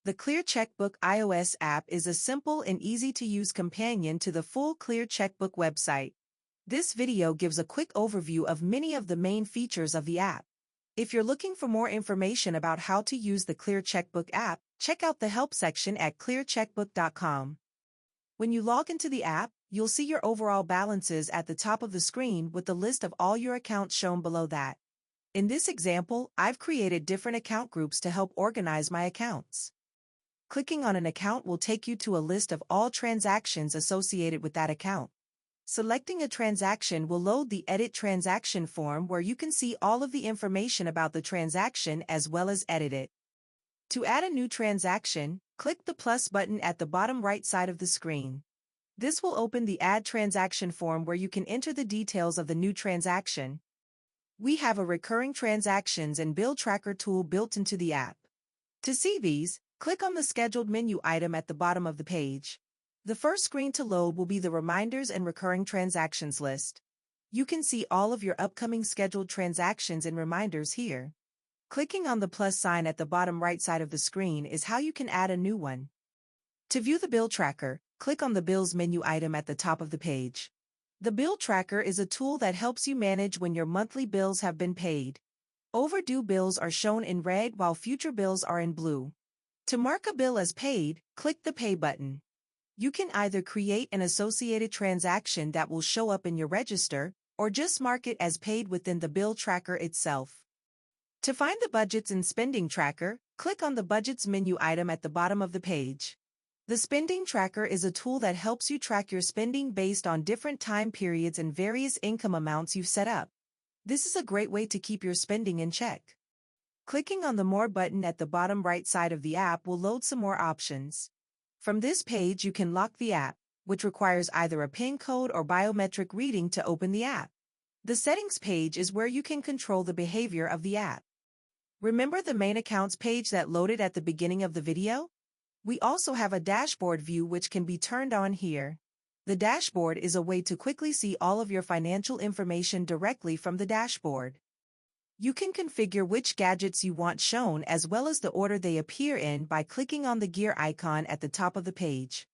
The ClearCheckbook iOS app is a simple and easy-to-use companion to the full ClearCheckbook website. This video gives a quick overview of many of the main features of the app. If you're looking for more information about how to use the ClearCheckbook app, check out the help section at ClearCheckbook.com. When you log into the app, you'll see your overall balances at the top of the screen with the list of all your accounts shown below that. In this example, I've created different account groups to help organize my accounts. Clicking on an account will take you to a list of all transactions associated with that account. Selecting a transaction will load the Edit Transaction form where you can see all of the information about the transaction as well as edit it. To add a new transaction, click the plus button at the bottom right side of the screen. This will open the Add Transaction form where you can enter the details of the new transaction. We have a recurring transactions and bill tracker tool built into the app. To see these, click on the Scheduled menu item at the bottom of the page. The first screen to load will be the Reminders and Recurring Transactions list. You can see all of your upcoming scheduled transactions and reminders here. Clicking on the plus sign at the bottom right side of the screen is how you can add a new one. To view the bill tracker, click on the Bills menu item at the top of the page. The bill tracker is a tool that helps you manage when your monthly bills have been paid. Overdue bills are shown in red while future bills are in blue. To mark a bill as paid, click the Pay button. You can either create an associated transaction that will show up in your register, or just mark it as paid within the bill tracker itself. To find the Budgets and Spending Tracker, click on the Budgets menu item at the bottom of the page. The Spending Tracker is a tool that helps you track your spending based on different time periods and various income amounts you've set up. This is a great way to keep your spending in check. Clicking on the More button at the bottom right side of the app will load some more options. From this page you can lock the app, which requires either a PIN code or biometric reading to open the app. The Settings page is where you can control the behavior of the app. Remember the Main Accounts page that loaded at the beginning of the video? We also have a dashboard view which can be turned on here. The dashboard is a way to quickly see all of your financial information directly from the dashboard. You can configure which gadgets you want shown as well as the order they appear in by clicking on the gear icon at the top of the page.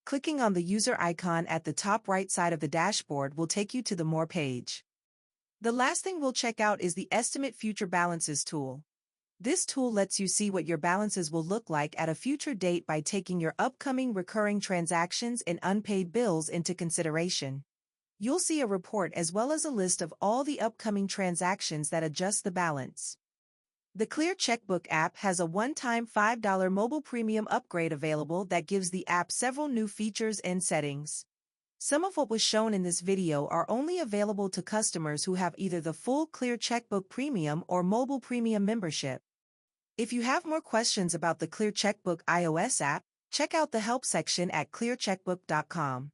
Clicking on the user icon at the top right side of the dashboard will take you to the More page. The last thing we'll check out is the Estimate Future Balances tool. This tool lets you see what your balances will look like at a future date by taking your upcoming recurring transactions and unpaid bills into consideration. You'll see a report as well as a list of all the upcoming transactions that adjust the balance. The ClearCheckbook app has a one-time $5 mobile premium upgrade available that gives the app several new features and settings. Some of what was shown in this video are only available to customers who have either the full ClearCheckbook Premium or Mobile Premium membership. If you have more questions about the ClearCheckbook iOS app, check out the help section at ClearCheckbook.com.